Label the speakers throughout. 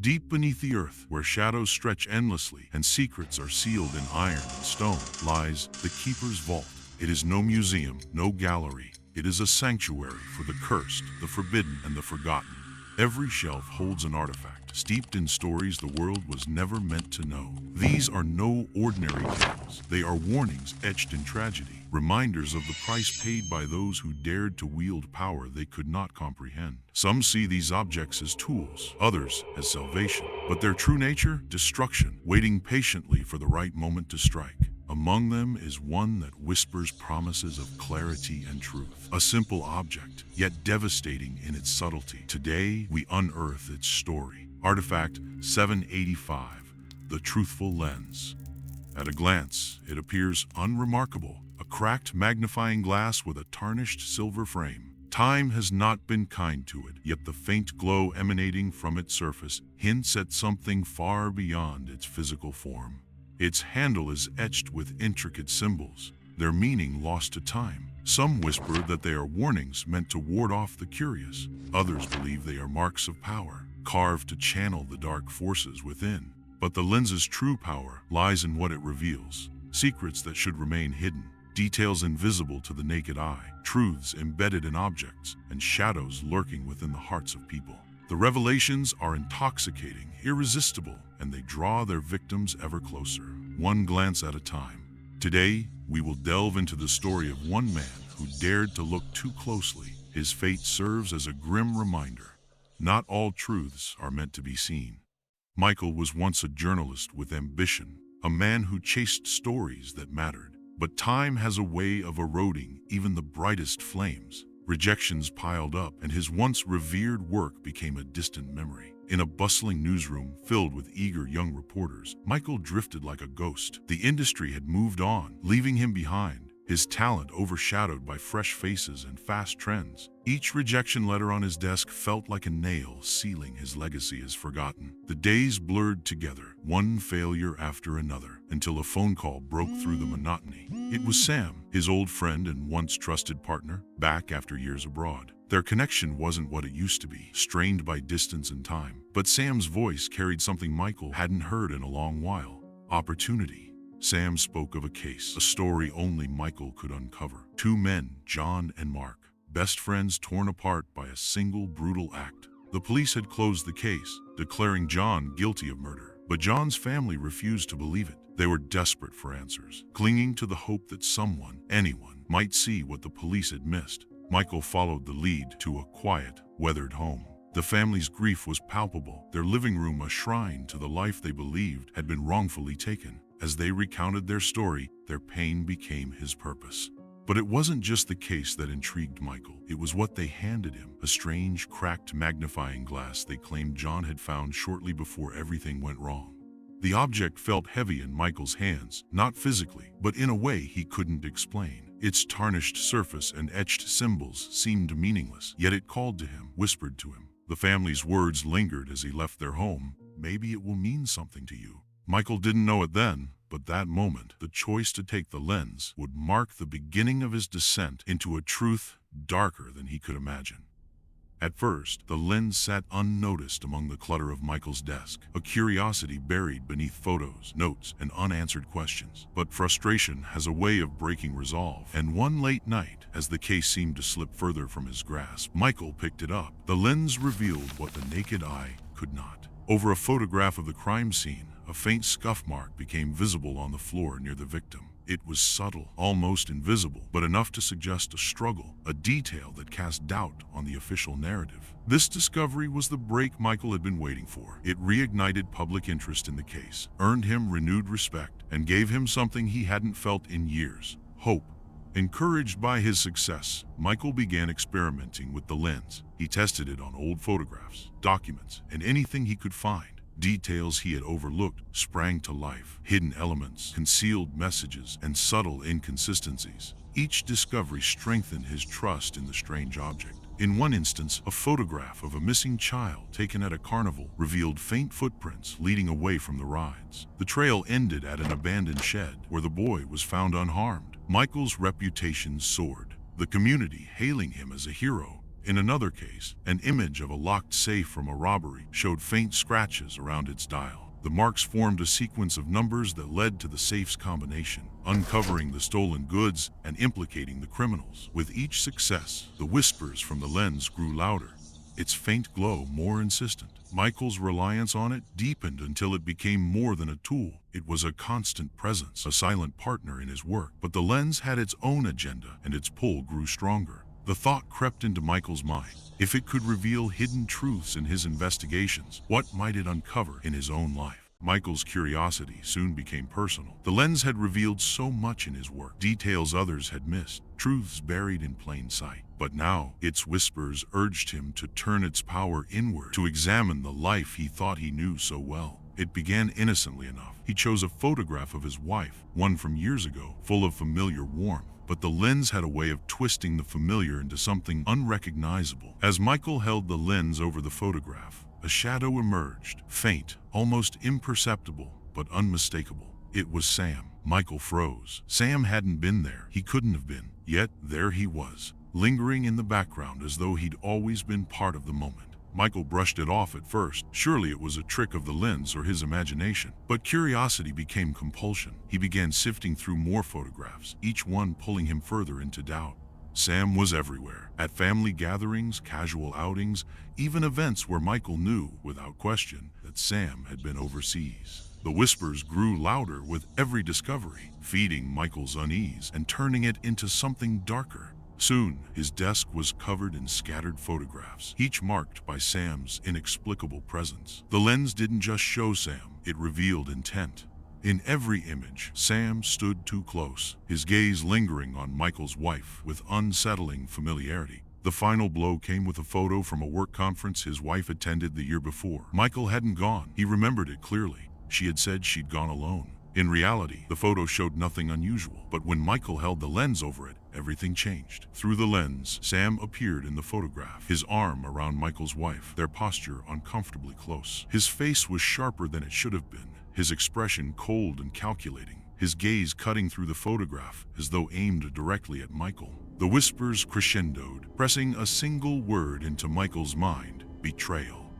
Speaker 1: Deep beneath the earth, where shadows stretch endlessly and secrets are sealed in iron and stone, lies the Keeper's Vault. It is no museum, no gallery. It is a sanctuary for the cursed, the forbidden, and the forgotten. Every shelf holds an artifact, steeped in stories the world was never meant to know. These are no ordinary tales. They are warnings etched in tragedy, reminders of the price paid by those who dared to wield power they could not comprehend. Some see these objects as tools, others as salvation, but their true nature, destruction, waiting patiently for the right moment to strike. Among them is one that whispers promises of clarity and truth. A simple object, yet devastating in its subtlety. Today, we unearth its story. Artifact 785, the Truthful Lens. At a glance, it appears unremarkable. A cracked magnifying glass with a tarnished silver frame. Time has not been kind to it, yet the faint glow emanating from its surface hints at something far beyond its physical form. Its handle is etched with intricate symbols, their meaning lost to time. Some whisper that they are warnings meant to ward off the curious. Others believe they are marks of power, carved to channel the dark forces within. But the lens's true power lies in what it reveals. Secrets that should remain hidden, details invisible to the naked eye, truths embedded in objects, and shadows lurking within the hearts of people. The revelations are intoxicating, irresistible, and they draw their victims ever closer, one glance at a time. Today, we will delve into the story of one man who dared to look too closely. His fate serves as a grim reminder. Not all truths are meant to be seen. Michael was once a journalist with ambition, a man who chased stories that mattered. But time has a way of eroding even the brightest flames. Rejections piled up, and his once revered work became a distant memory. In a bustling newsroom filled with eager young reporters, Michael drifted like a ghost. The industry had moved on, leaving him behind, his talent overshadowed by fresh faces and fast trends. Each rejection letter on his desk felt like a nail sealing his legacy as forgotten. The days blurred together, one failure after another, until a phone call broke through the monotony. It was Sam, his old friend and once trusted partner, back after years abroad. Their connection wasn't what it used to be, strained by distance and time. But Sam's voice carried something Michael hadn't heard in a long while: opportunity. Sam spoke of a case, a story only Michael could uncover. Two men, John and Mark, best friends torn apart by a single brutal act. The police had closed the case, declaring John guilty of murder. But John's family refused to believe it. They were desperate for answers, clinging to the hope that someone, anyone, might see what the police had missed. Michael followed the lead to a quiet, weathered home. The family's grief was palpable, their living room a shrine to the life they believed had been wrongfully taken. As they recounted their story, their pain became his purpose. But it wasn't just the case that intrigued Michael. It was what they handed him, a strange, cracked magnifying glass they claimed John had found shortly before everything went wrong. The object felt heavy in Michael's hands, not physically, but in a way he couldn't explain. Its tarnished surface and etched symbols seemed meaningless, yet it called to him, whispered to him. The family's words lingered as he left their home. Maybe it will mean something to you. Michael didn't know it then, but that moment, the choice to take the lens, would mark the beginning of his descent into a truth darker than he could imagine. At first, the lens sat unnoticed among the clutter of Michael's desk, a curiosity buried beneath photos, notes, and unanswered questions. But frustration has a way of breaking resolve, and one late night, as the case seemed to slip further from his grasp, Michael picked it up. The lens revealed what the naked eye could not. Over a photograph of the crime scene, a faint scuff mark became visible on the floor near the victim. It was subtle, almost invisible, but enough to suggest a struggle, a detail that cast doubt on the official narrative. This discovery was the break Michael had been waiting for. It reignited public interest in the case, earned him renewed respect, and gave him something he hadn't felt in years: hope. Encouraged by his success, Michael began experimenting with the lens. He tested it on old photographs, documents, and anything he could find. Details he had overlooked sprang to life, hidden elements, concealed messages, and subtle inconsistencies. Each discovery strengthened his trust in the strange object. In one instance, a photograph of a missing child taken at a carnival revealed faint footprints leading away from the rides. The trail ended at an abandoned shed where the boy was found unharmed. Michael's reputation soared, the community hailing him as a hero. In another case, an image of a locked safe from a robbery showed faint scratches around its dial. The marks formed a sequence of numbers that led to the safe's combination, uncovering the stolen goods and implicating the criminals. With each success, the whispers from the lens grew louder, its faint glow more insistent. Michael's reliance on it deepened until it became more than a tool. It was a constant presence, a silent partner in his work. But the lens had its own agenda, and its pull grew stronger. The thought crept into Michael's mind. If it could reveal hidden truths in his investigations, what might it uncover in his own life? Michael's curiosity soon became personal. The lens had revealed so much in his work, details others had missed, truths buried in plain sight. But now, its whispers urged him to turn its power inward, to examine the life he thought he knew so well. It began innocently enough. He chose a photograph of his wife, one from years ago, full of familiar warmth. But the lens had a way of twisting the familiar into something unrecognizable. As Michael held the lens over the photograph, a shadow emerged, faint, almost imperceptible, but unmistakable. It was Sam. Michael froze. Sam hadn't been there. He couldn't have been. Yet there he was, lingering in the background as though he'd always been part of the moment. Michael brushed it off at first. Surely it was a trick of the lens or his imagination. But curiosity became compulsion. He began sifting through more photographs, each one pulling him further into doubt. Sam was everywhere. At family gatherings, casual outings, even events where Michael knew, without question, that Sam had been overseas. The whispers grew louder with every discovery, feeding Michael's unease and turning it into something darker. Soon, his desk was covered in scattered photographs, each marked by Sam's inexplicable presence. The lens didn't just show Sam, it revealed intent. In every image, Sam stood too close, his gaze lingering on Michael's wife with unsettling familiarity. The final blow came with a photo from a work conference his wife attended the year before. Michael hadn't gone. He remembered it clearly. She had said she'd gone alone. In reality, the photo showed nothing unusual, but when Michael held the lens over it, everything changed. Through the lens, Sam appeared in the photograph, his arm around Michael's wife, their posture uncomfortably close. His face was sharper than it should have been, his expression cold and calculating, his gaze cutting through the photograph as though aimed directly at Michael. The whispers crescendoed, pressing a single word into Michael's mind: betrayal.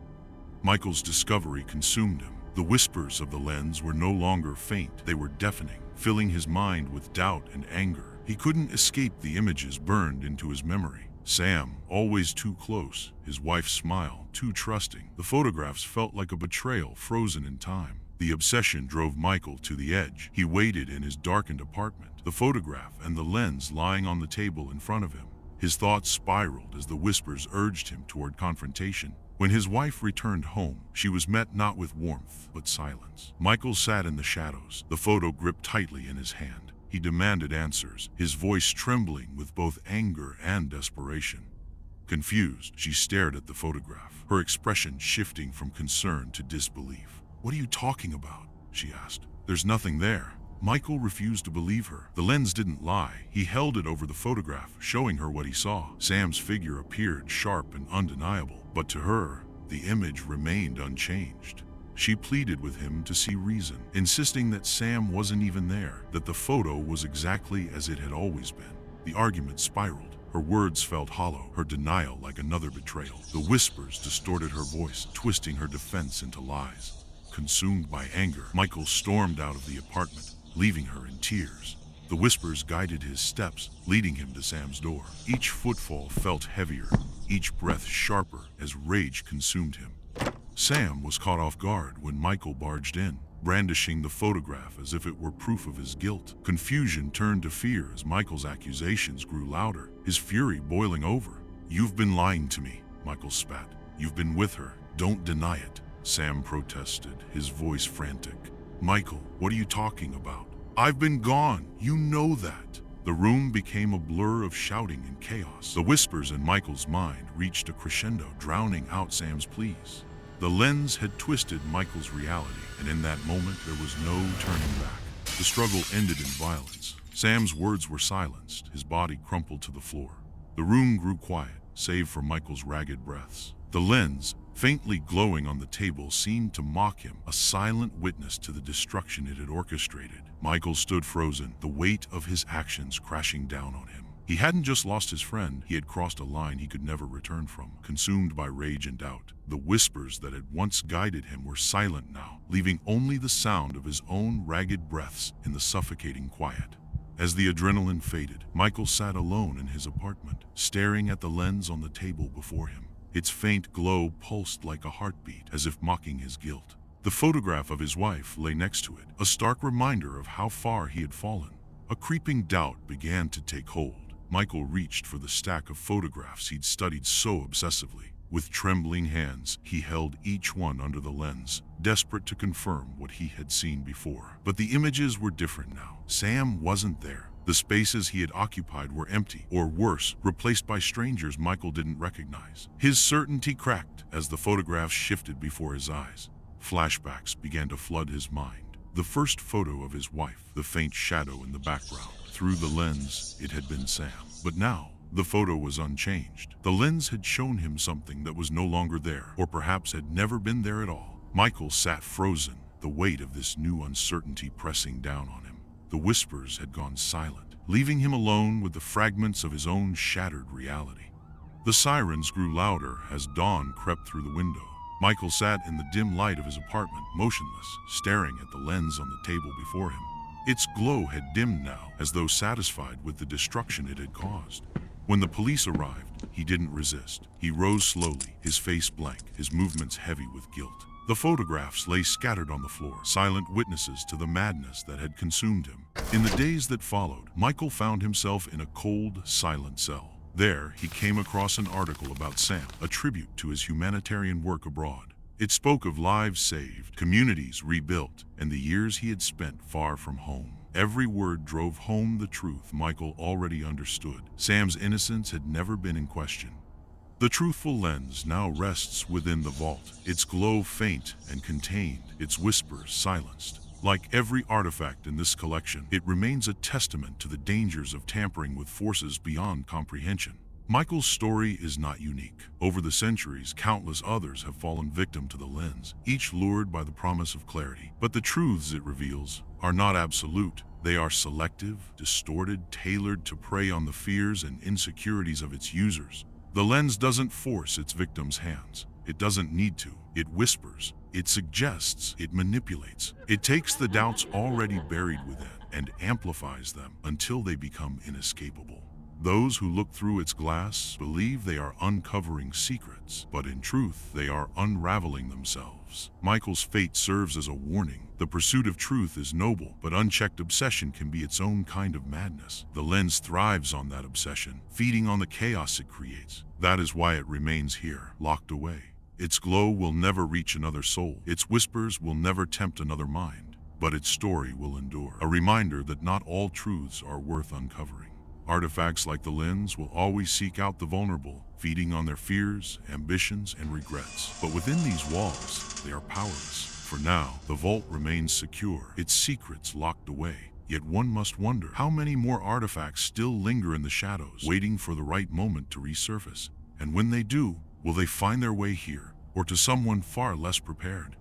Speaker 1: Michael's discovery consumed him. The whispers of the lens were no longer faint, they were deafening, filling his mind with doubt and anger. He couldn't escape the images burned into his memory. Sam, always too close, his wife's smile, too trusting. The photographs felt like a betrayal frozen in time. The obsession drove Michael to the edge. He waited in his darkened apartment, the photograph and the lens lying on the table in front of him. His thoughts spiraled as the whispers urged him toward confrontation. When his wife returned home, she was met not with warmth, but silence. Michael sat in the shadows, the photo gripped tightly in his hand. He demanded answers, his voice trembling with both anger and desperation. Confused, she stared at the photograph, her expression shifting from concern to disbelief. "What are you talking about?" she asked. "There's nothing there." Michael refused to believe her. The lens didn't lie. He held it over the photograph, showing her what he saw. Sam's figure appeared sharp and undeniable, but to her, the image remained unchanged. She pleaded with him to see reason, insisting that Sam wasn't even there, that the photo was exactly as it had always been. The argument spiraled. Her words felt hollow, her denial like another betrayal. The whispers distorted her voice, twisting her defense into lies. Consumed by anger, Michael stormed out of the apartment, leaving her in tears. The whispers guided his steps, leading him to Sam's door. Each footfall felt heavier, each breath sharper as rage consumed him. Sam was caught off guard when Michael barged in, brandishing the photograph as if it were proof of his guilt. Confusion turned to fear as Michael's accusations grew louder, his fury boiling over. "You've been lying to me," Michael spat. "You've been with her. Don't deny it." Sam protested, his voice frantic. "Michael, what are you talking about? I've been gone. You know that." The room became a blur of shouting and chaos. The whispers in Michael's mind reached a crescendo, drowning out Sam's pleas. The lens had twisted Michael's reality, and in that moment there was no turning back. The struggle ended in violence. Sam's words were silenced, his body crumpled to the floor. The room grew quiet, save for Michael's ragged breaths. The lens, faintly glowing on the table, seemed to mock him, a silent witness to the destruction it had orchestrated. Michael stood frozen, the weight of his actions crashing down on him. He hadn't just lost his friend, he had crossed a line he could never return from. Consumed by rage and doubt, the whispers that had once guided him were silent now, leaving only the sound of his own ragged breaths in the suffocating quiet. As the adrenaline faded, Michael sat alone in his apartment, staring at the lens on the table before him. Its faint glow pulsed like a heartbeat, as if mocking his guilt. The photograph of his wife lay next to it, a stark reminder of how far he had fallen. A creeping doubt began to take hold. Michael reached for the stack of photographs he'd studied so obsessively. With trembling hands, he held each one under the lens, desperate to confirm what he had seen before. But the images were different now. Sam wasn't there. The spaces he had occupied were empty, or worse, replaced by strangers Michael didn't recognize. His certainty cracked as the photographs shifted before his eyes. Flashbacks began to flood his mind. The first photo of his wife, the faint shadow in the background. Through the lens, it had been Sam. But now, the photo was unchanged. The lens had shown him something that was no longer there, or perhaps had never been there at all. Michael sat frozen, the weight of this new uncertainty pressing down on him. The whispers had gone silent, leaving him alone with the fragments of his own shattered reality. The sirens grew louder as dawn crept through the window. Michael sat in the dim light of his apartment, motionless, staring at the lens on the table before him. Its glow had dimmed now, as though satisfied with the destruction it had caused. When the police arrived, he didn't resist. He rose slowly, his face blank, his movements heavy with guilt. The photographs lay scattered on the floor, silent witnesses to the madness that had consumed him. In the days that followed, Michael found himself in a cold, silent cell. There, he came across an article about Sam, a tribute to his humanitarian work abroad. It spoke of lives saved, communities rebuilt, and the years he had spent far from home. Every word drove home the truth Michael already understood. Sam's innocence had never been in question. The Truthful Lens now rests within the vault, its glow faint and contained, its whispers silenced. Like every artifact in this collection, it remains a testament to the dangers of tampering with forces beyond comprehension. Michael's story is not unique. Over the centuries, countless others have fallen victim to the lens, each lured by the promise of clarity. But the truths it reveals are not absolute. They are selective, distorted, tailored to prey on the fears and insecurities of its users. The lens doesn't force its victims' hands. It doesn't need to. It whispers. It suggests. It manipulates. It takes the doubts already buried within and amplifies them until they become inescapable. Those who look through its glass believe they are uncovering secrets, but in truth, they are unraveling themselves. Michael's fate serves as a warning. The pursuit of truth is noble, but unchecked obsession can be its own kind of madness. The lens thrives on that obsession, feeding on the chaos it creates. That is why it remains here, locked away. Its glow will never reach another soul. Its whispers will never tempt another mind. But its story will endure, a reminder that not all truths are worth uncovering. Artifacts like the lens will always seek out the vulnerable, feeding on their fears, ambitions, and regrets. But within these walls, they are powerless. For now, the vault remains secure, its secrets locked away. Yet one must wonder, how many more artifacts still linger in the shadows, waiting for the right moment to resurface? And when they do, will they find their way here, or to someone far less prepared?